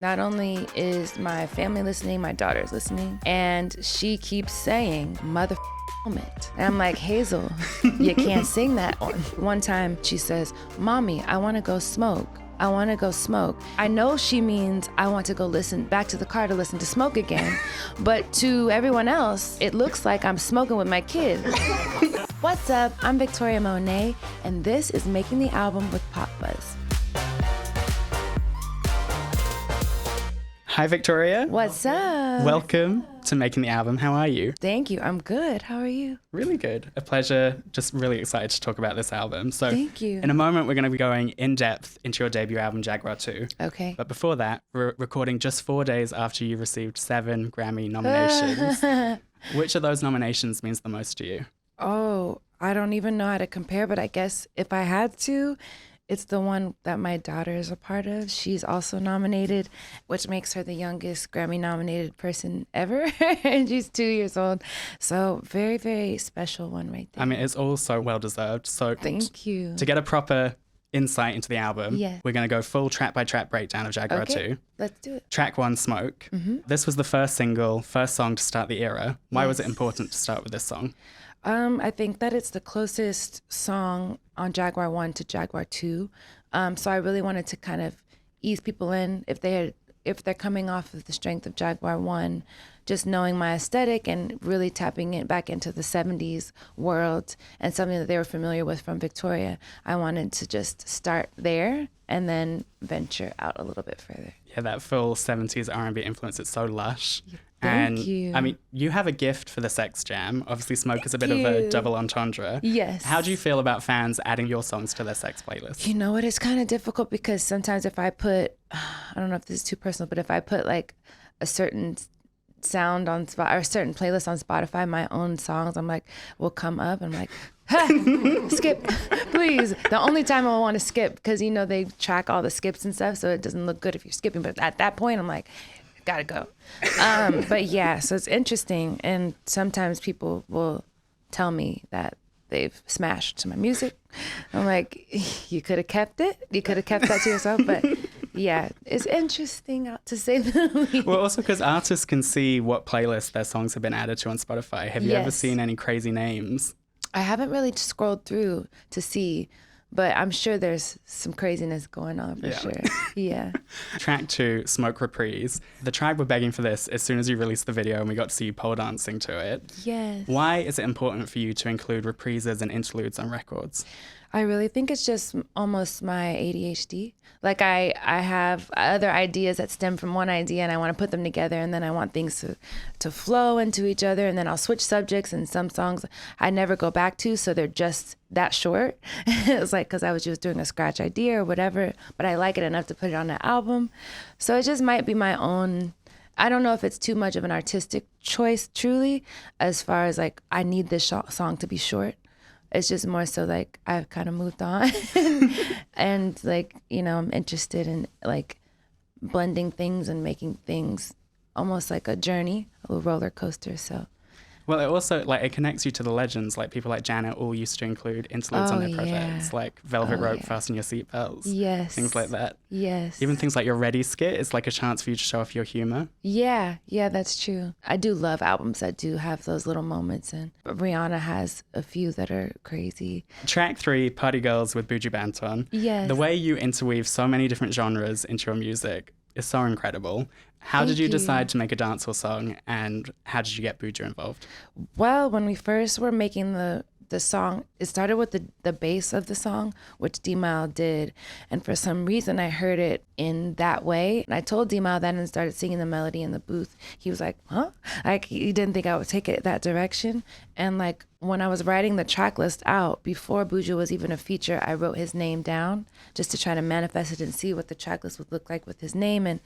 Not only is my family listening, my daughter's listening, and she keeps saying, mother moment. And I'm like, Hazel, you can't sing that. One time she says, Mommy, I want to go smoke. I want to go smoke. I know she means I want to go listen back to the car to listen to Smoke again, but to everyone else, it looks like I'm smoking with my kid. What's up? I'm Victoria Monét, and this is Making the Album with Pop Buzz. Hi, Victoria. What's up? Welcome to Making the Album. How are you? Thank you. I'm good. How are you? Really good. A pleasure. Just really excited to talk about this album. So, Thank you. In a moment, we're going to be going in depth into your debut album, Jaguar II. Okay. But before that, we're recording just 4 days after you received 7 Grammy nominations. Which of those nominations means the most to you? Oh, I don't even know how to compare, but I guess if I had to, it's the one that my daughter is a part of. She's also nominated, which makes her the youngest Grammy-nominated person ever. And she's 2 years old. So very, very special one right there. I mean, it's all so well-deserved. So Thank you. To get a proper insight into the album, Yes. we're going to go full track-by-track breakdown of Jaguar II. Let's do it. Track 1, Smoke. This was the first single, first song to start the era. Why was it Yes. important to start with this song? I think that it's the closest song on Jaguar I to Jaguar II. So I really wanted to kind of ease people in if they're coming off of the strength of Jaguar I, just knowing my aesthetic and really tapping it back into the 70s world and something that they were familiar with from Victoria. I wanted to just start there and then venture out a little bit further. Yeah, that full 70s R&B influence, it's so lush. Thank you. I mean, you have a gift for the sex jam. Obviously, Smoke is a bit Thank of a you. double entendre. Yes. How do you feel about fans adding your songs to their sex playlist? You know what? It's kind of difficult because sometimes if I put, I don't know if this is too personal, but if I put like a certain sound on Spotify or a certain playlist on Spotify, my own songs, I'm like, will come up. And I'm like, ha, skip, please. The only time I want to skip, because you know they track all the skips and stuff, so it doesn't look good if you're skipping. But at that point, I'm like, gotta go. But yeah, so it's interesting. And sometimes people will tell me that they've smashed to my music. I'm like, you could have kept it. You could have kept that to yourself. But yeah, it's interesting to say the least. Well, also because artists can see what playlists their songs have been added to on Spotify. Have you ever Yes. seen any crazy names? I haven't really scrolled through to see, but I'm sure there's some craziness going on for sure. Yeah. Track 2, Smoke Reprise. The tribe were begging for this as soon as you released the video and we got to see you pole dancing to it. Yes. Why is it important for you to include reprises and interludes on records? I really think it's just almost my ADHD. Like I have other ideas that stem from one idea and I want to put them together, and then I want things to flow into each other, and then I'll switch subjects, and some songs I never go back to, so they're just that short. It's like because I was just doing a scratch idea or whatever, but I like it enough to put it on an album. So it just might be my own. I don't know if it's too much of an artistic choice truly, as far as like I need this song to be short. It's just more so like I've kind of moved on and like, you know, I'm interested in like blending things and making things almost like a journey, a little roller coaster. So. Well, it also, like, it connects you to the legends. Like, people like Janet all used to include interludes on their projects, like Velvet Rope, Fasten Your Seatbelts. Yes. Things like that. Yes. Even things like your Ready skit is like a chance for you to show off your humor. Yeah, that's true. I do love albums that do have those little moments, and Rihanna has a few that are crazy. Track 3, Party Girls with Buju Banton. Yes. The way you interweave so many different genres into your music is so incredible. How did you decide to make a dancehall song, and how did you get Buju involved? Well, when we first were making the song, it started with the bass of the song, which D-Mile did. And for some reason, I heard it in that way. And I told D-Mile that and started singing the melody in the booth. He was like, huh? Like, he didn't think I would take it that direction. And like, when I was writing the track list out, before Buju was even a feature, I wrote his name down just to try to manifest it and see what the track list would look like with his name and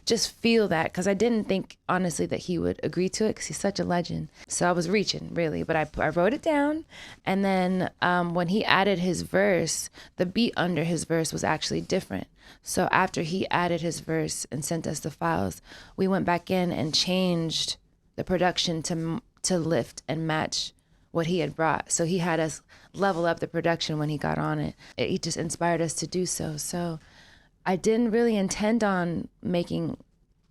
just feel that, because I didn't think, honestly, that he would agree to it because he's such a legend. So I was reaching, really, but I wrote it down. And then when he added his verse, the beat under his verse was actually different. So after he added his verse and sent us the files, we went back in and changed the production to lift and match what he had brought. So he had us level up the production when he got on it. He just inspired us to do so. So I didn't really intend on making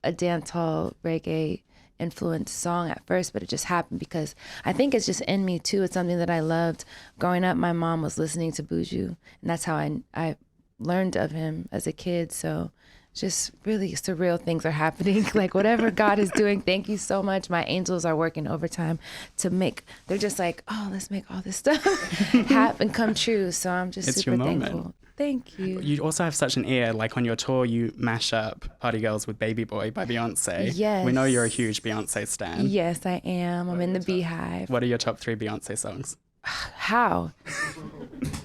a dancehall reggae influenced song at first, but it just happened because I think it's just in me too. It's something that I loved. Growing up, my mom was listening to Buju, and that's how I learned of him as a kid. So just really surreal things are happening. Like whatever God is doing, thank you so much. My angels are working overtime to make, they're just like, oh, let's make all this stuff happen, come true. So I'm just super thankful. Thank you. You also have such an ear. Like on your tour, you mash up Party Girls with Baby Boy by Beyonce. Yes. We know you're a huge Beyonce stan. Yes, I am. I'm in the Beehive. What are your top 3 Beyonce songs? How?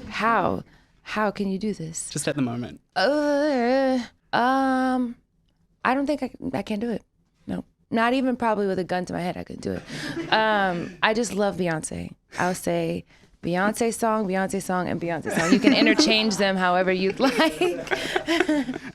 How can you do this? Just at the moment. I don't think I can do it. No, not even probably with a gun to my head, I could do it. I just love Beyonce. I'll say Beyonce song, and Beyonce song. You can interchange them however you'd like.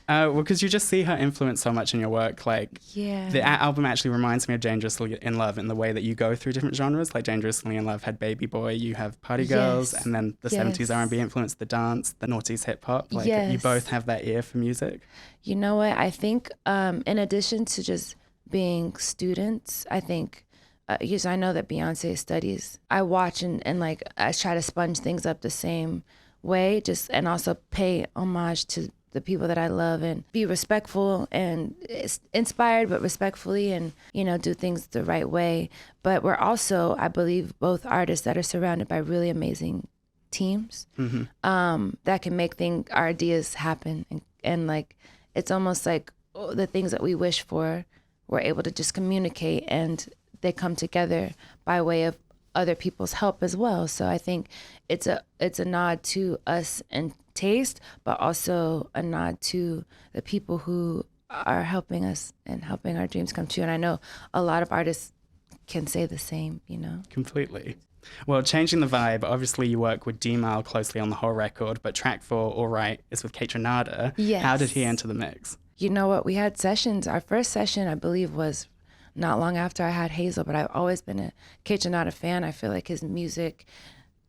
Well, because you just see her influence so much in your work. Like, yeah. The album actually reminds me of Dangerously in Love in the way that you go through different genres. Like Dangerously in Love had Baby Boy, you have Party Girls, and then the 70s R&B influence, the dance, the noughties hip hop. Like, you both have that ear for music. You know what? I think in addition to just being students, I think because I know that Beyonce studies, I watch and like I try to sponge things up the same way, just and also pay homage to the people that I love and be respectful and inspired, but respectfully, and do things the right way. But we're also, I believe, both artists that are surrounded by really amazing teams that can make our ideas happen, and like it's almost like the things that we wish for, we're able to just communicate and they come together by way of other people's help as well. So I think it's a nod to us and taste, but also a nod to the people who are helping us and helping our dreams come true. And I know a lot of artists can say the same, Completely. Well, changing the vibe, obviously you work with D-Mile closely on the whole record, but track 4, All Right, is with Kaytranada. Yes. How did he enter the mix? You know what? We had sessions. Our first session, I believe, was not long after I had Hazel, but I've always been a Kaytranada fan. I feel like his music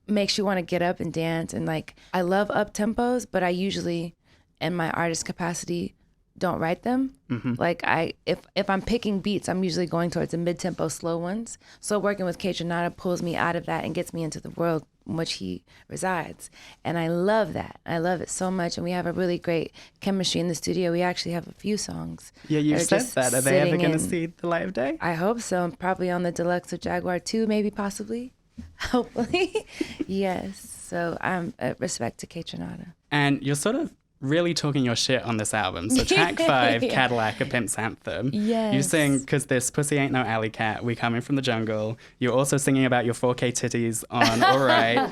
makes you want to get up and dance. And like, I love up tempos, but I usually, in my artist capacity, don't write them. Like if I'm picking beats, I'm usually going towards the mid-tempo slow ones. So working with Kaytranada pulls me out of that and gets me into the world in which he resides. And I love that. I love it so much. And we have a really great chemistry in the studio. We actually have a few songs. Yeah, you said that. Are they ever going to see the light of day? I hope so. Probably on the deluxe of Jaguar II, maybe, possibly. Hopefully. Yes. So I'm respect to Kaytranada. And you're sort of really talking your shit on this album. So track 5, Cadillac, a Pimp's Anthem. Yes. You sing, "Cause this pussy ain't no alley cat, we coming from the jungle." You're also singing about your 4K titties on All Right.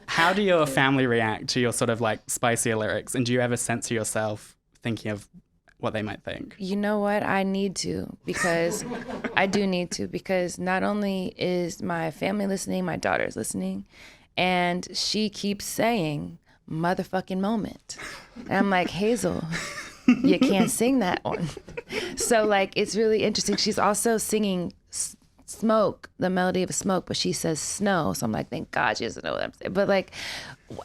How do your family react to your sort of like spicier lyrics? And do you ever censor yourself thinking of what they might think? You know what? I need to, because I do need to, because not only is my family listening, my daughter's listening, and she keeps saying, "motherfucking moment." And I'm like, Hazel, you can't sing that one. So like, it's really interesting. She's also singing Smoke, the melody of Smoke, but she says snow. So I'm like, thank God she doesn't know what I'm saying. But like,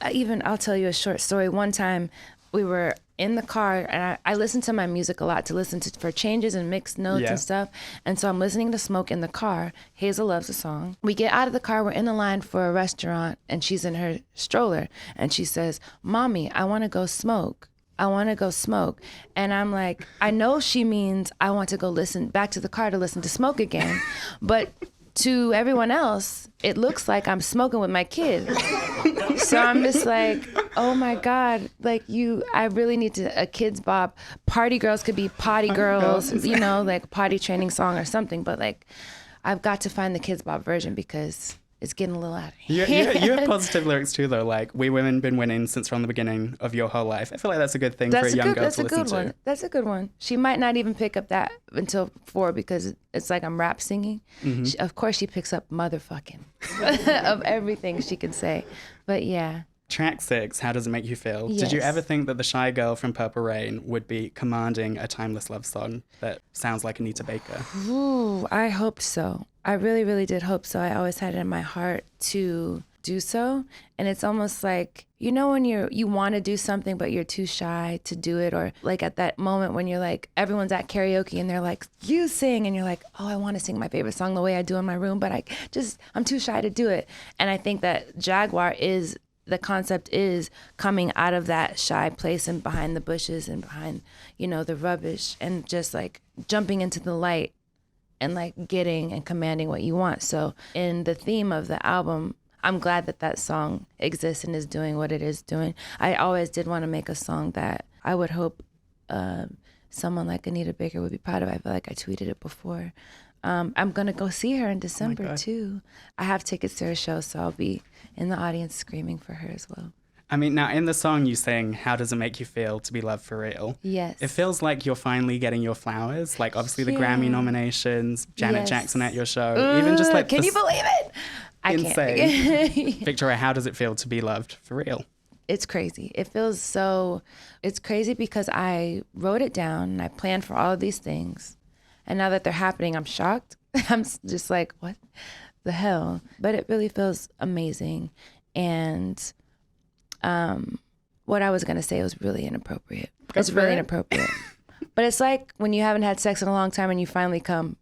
I'll tell you a short story. One time we were in the car, and I listen to my music a lot to listen to for changes and mixed notes and stuff. And so I'm listening to Smoke in the car. Hazel loves the song. We get out of the car, we're in the line for a restaurant, and she's in her stroller, and she says, "Mommy, I want to go smoke. I want to go smoke." And I'm like, I know she means I want to go listen back to the car to listen to Smoke again. But to everyone else, it looks like I'm smoking with my kid. So I'm just like, oh my God, like I really need a Kids Bop. Party Girls could be Potty Girls, like potty training song or something. But like, I've got to find the Kids Bop version because it's getting a little out of hand. You have positive lyrics too, though. Like, "We women been winning since from the beginning of your whole life." I feel like that's a good thing for a young girl to listen to. That's a good one. She might not even pick up that until 4 because it's like I'm rap singing. Of course, she picks up motherfucking of everything she can say. But yeah. Track 6, How Does It Make You Feel? Yes. Did you ever think that the shy girl from Purple Rain would be commanding a timeless love song that sounds like Anita Baker? Ooh, I hoped so. I really, really did hope so. I always had it in my heart to do so. And it's almost like, you know, when you want to do something, but you're too shy to do it. Or like at that moment when you're like, everyone's at karaoke and they're like, you sing. And you're like, oh, I want to sing my favorite song the way I do in my room, but I'm too shy to do it. And I think that Jaguar the concept is coming out of that shy place and behind the bushes and behind, you know, the rubbish, and just like jumping into the light and like getting and commanding what you want. So in the theme of the album, I'm glad that song exists and is doing what it is doing. I always did want to make a song that I would hope someone like Anita Baker would be proud of. I feel like I tweeted it before. I'm going to go see her in December too. I have tickets to her show, so I'll be in the audience screaming for her as well. I mean, now in the song you sing, how does it make you feel to be loved for real? Yes. It feels like you're finally getting your flowers. Like obviously the Grammy nominations, Janet Jackson at your show, even just like can you believe it? Insane. Victoria, how does it feel to be loved for real? It's crazy. It's crazy because I wrote it down and I planned for all of these things. And now that they're happening, I'm shocked. I'm just like, what the hell? But it really feels amazing. And what I was going to say was really inappropriate. It's really inappropriate. But it's like when you haven't had sex in a long time and you finally come.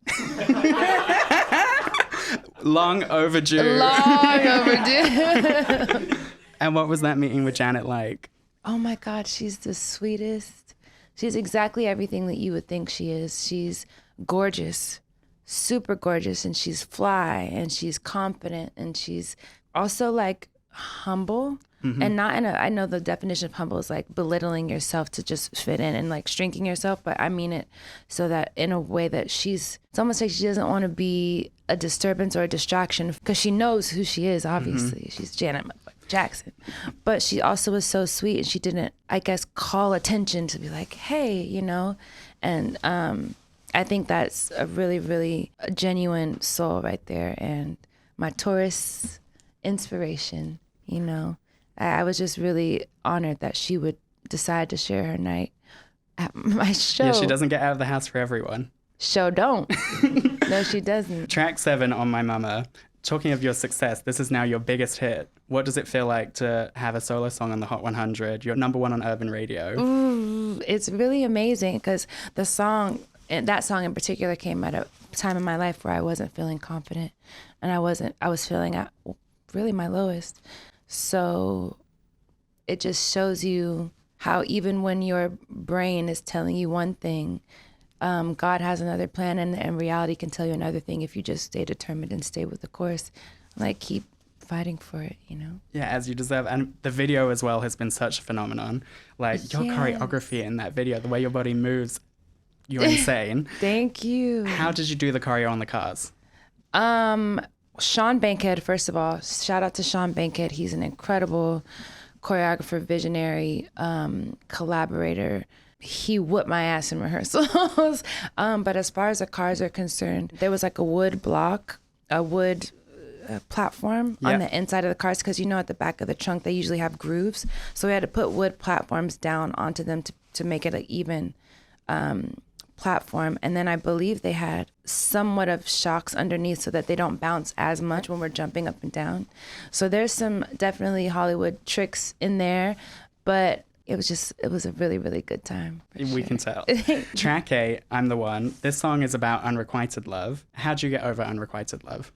Long overdue. Long overdue. And what was that meeting with Janet like? Oh my God, she's the sweetest. She's exactly everything that you would think she is. She's gorgeous, super gorgeous, and she's fly, and she's confident, and she's also like humble. Mm-hmm. And not I know the definition of humble is like belittling yourself to just fit in and like shrinking yourself, but I mean it so that in a way that it's almost like she doesn't want to be a disturbance or a distraction because she knows who she is, obviously. Mm-hmm. She's Janet Jackson. But she also was so sweet, and she didn't, I guess, call attention to be like, hey, you know? And I think that's a really, really genuine soul right there. And my Taurus inspiration, you know? I was just really honored that she would decide to share her night at my show. Yeah, she doesn't get out of the house for everyone. Show don't. No, she doesn't. Track 7 on My Mama. Talking of your success, this is now your biggest hit. What does it feel like to have a solo song on the Hot 100? You're number 1 on urban radio. Ooh, it's really amazing because that song in particular came at a time in my life where I wasn't feeling confident, and I was feeling at really my lowest. So it just shows you how even when your brain is telling you one thing, God has another plan, and reality can tell you another thing if you just stay determined and stay with the course. Like, keep fighting for it, you know? Yeah, as you deserve. And the video as well has been such a phenomenon. Like, your choreography in that video, the way your body moves, you're insane. Thank you. How did you do the choreo on the cars? Sean Bankhead, first of all, shout out to Sean Bankhead. He's an incredible choreographer, visionary, collaborator. He whooped my ass in rehearsals. But as far as the cars are concerned, there was like a wood platform on the inside of the cars, because you know at the back of the trunk they usually have grooves. So we had to put wood platforms down onto them to make it an even platform. And then I believe they had somewhat of shocks underneath so that they don't bounce as much when we're jumping up and down. So there's some definitely Hollywood tricks in there, but it was a really, really good time. We can tell. Track 8, I'm the One. This song is about unrequited love. How'd you get over unrequited love?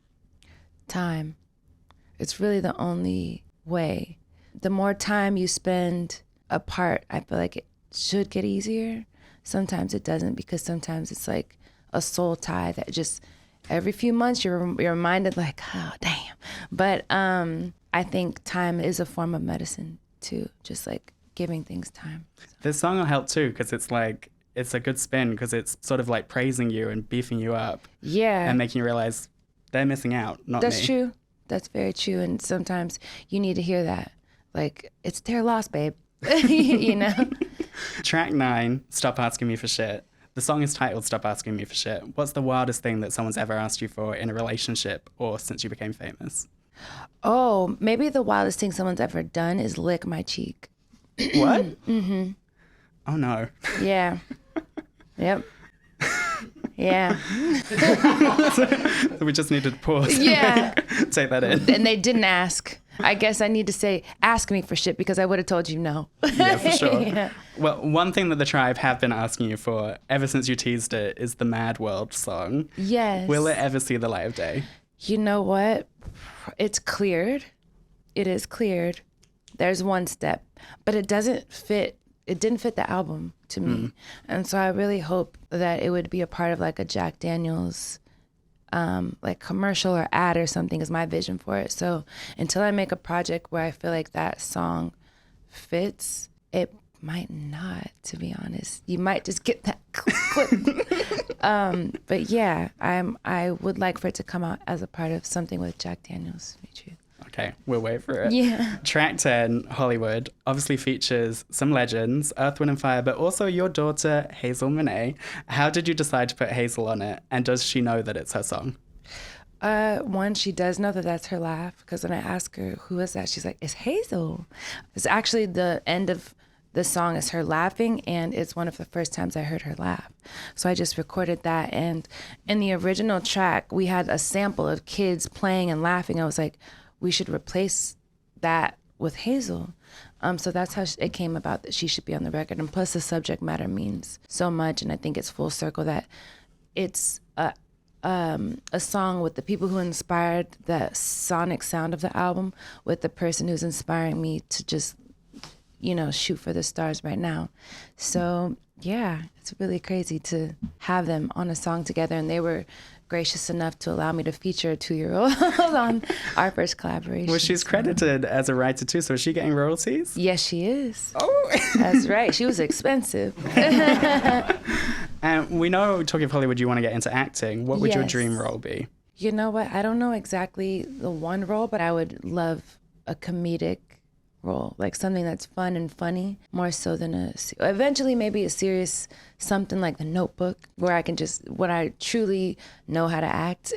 Time. It's really the only way. The more time you spend apart, I feel like it should get easier. Sometimes it doesn't, because sometimes it's like a soul tie that just every few months you're reminded like, oh, damn. But I think time is a form of medicine too, just like giving things time. So. This song will help too, because it's like, it's a good spin, because it's sort of like praising you and beefing you up. Yeah. And making you realize they're missing out, not me. That's true. That's very true. And sometimes you need to hear that. Like, it's their loss, babe. You know? Track 9, Stop Asking Me for Shit. The song is titled Stop Asking Me for Shit. What's the wildest thing that someone's ever asked you for in a relationship or since you became famous? Oh, maybe the wildest thing someone's ever done is lick my cheek. What? Mm-hmm. Oh, no. Yeah. Yep. Yeah. We just needed to pause. Yeah. Take that in. And they didn't ask. I guess I need to say, ask me for shit because I would have told you no. Yeah, for sure. Yeah. Well, one thing that the tribe have been asking you for ever since you teased it is the Mad World song. Yes. Will it ever see the light of day? You know what? It's cleared. It is cleared. There's one step, but it didn't fit the album to me. And so I really hope that it would be a part of like a Jack Daniels like commercial or ad or something is my vision for it. So until I make a project where I feel like that song fits, it might not, to be honest. You might just get that clip. But yeah, I would like for it to come out as a part of something with Jack Daniels, to be true. Okay, we'll wait for it. Yeah. Track 10, Hollywood, obviously features some legends, Earth, Wind & Fire, but also your daughter, Hazel Monet. How did you decide to put Hazel on it? And does she know that it's her song? One, she does know that that's her laugh, because when I ask her, who is that? She's like, it's Hazel. It's actually the end of the song is her laughing, and it's one of the first times I heard her laugh. So I just recorded that. And in the original track, we had a sample of kids playing and laughing. I was like, we should replace that with Hazel. So that's how it came about that she should be on the record. And plus the subject matter means so much. And I think it's full circle that it's a song with the people who inspired the sonic sound of the album with the person who's inspiring me to just, shoot for the stars right now. So yeah, it's really crazy to have them on a song together. And they were gracious enough to allow me to feature a 2-year-old on our first collaboration. Well, she's credited as a writer too, so is she getting royalties? Yes, she is. Oh! That's right. She was expensive. And we know, talking of Hollywood, you want to get into acting. What would your Yes. dream role be? You know what? I don't know exactly the one role, but I would love a comedic role, like something that's fun and funny, more so than eventually maybe a serious something like The Notebook, where I can when I truly know how to act.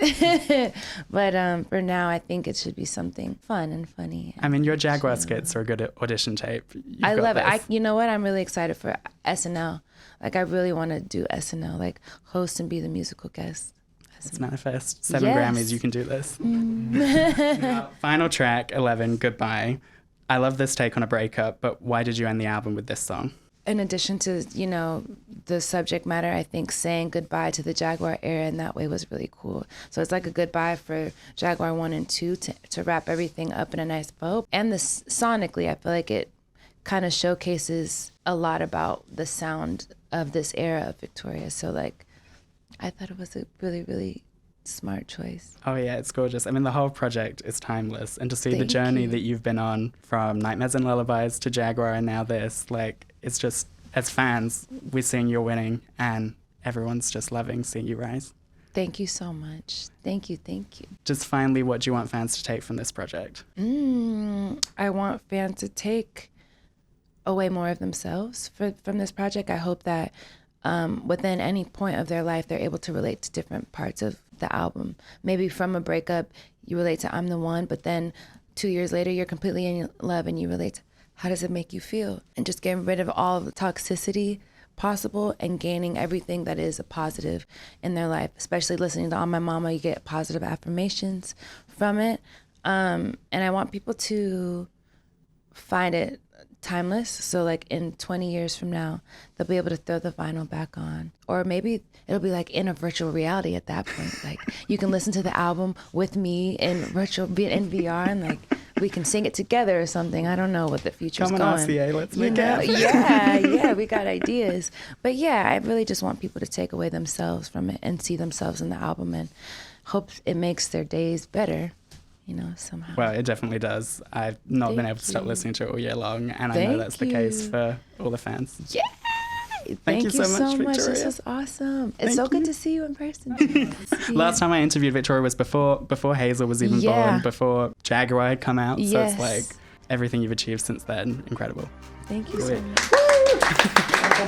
But for now, I think it should be something fun and funny. I mean, your Jaguar skits are a good audition tape. I love it. You know what? I'm really excited for SNL. Like, I really want to do SNL, like host and be the musical guest. Let's manifest. 7 Yes. Grammys, you can do this. Final track, 11, Goodbye. I love this take on a breakup, but why did you end the album with this song? In addition to, the subject matter, I think saying goodbye to the Jaguar era in that way was really cool. So it's like a goodbye for Jaguar 1 and 2 to wrap everything up in a nice bow. And sonically, I feel like it kind of showcases a lot about the sound of this era of Victoria. So like, I thought it was a really, really smart choice. Oh yeah, it's gorgeous. I mean, the whole project is timeless, and to see the Thank journey you. that you've been on from Nightmares and Lullabies to Jaguar and now this, like, it's just, as fans, we're seeing you're winning and everyone's just loving seeing you rise. Thank you so much. Thank you. Just finally, what do you want fans to take from this project? I want fans to take away more of themselves from this project. I hope that within any point of their life, they're able to relate to different parts of the album. Maybe from a breakup, you relate to I'm the One, but then 2 years later, you're completely in love and you relate to how does it make you feel? And just getting rid of all the toxicity possible and gaining everything that is a positive in their life, especially listening to On My Mama, you get positive affirmations from it. And I want people to find it timeless. So like in 20 years from now, they'll be able to throw the vinyl back on. Or maybe it'll be like in a virtual reality at that point. Like you can listen to the album with me in VR and like we can sing it together or something. I don't know what the future's Come going. on, RCA, let's make it happen. Yeah, we got ideas. But yeah, I really just want people to take away themselves from it and see themselves in the album and hope it makes their days better. Somehow. Well, it definitely does. I've not been Thank able to stop you. listening to it all year long, and I Thank know that's the case you. for all the fans. Yeah. Thank you so much, Victoria. This is awesome. It's Thank so good you. to see you in person. Last time I interviewed Victoria was before Hazel was even born, before Jaguar had come out. So Yes. it's like everything you've achieved since then, incredible. Thank you so Brilliant. much.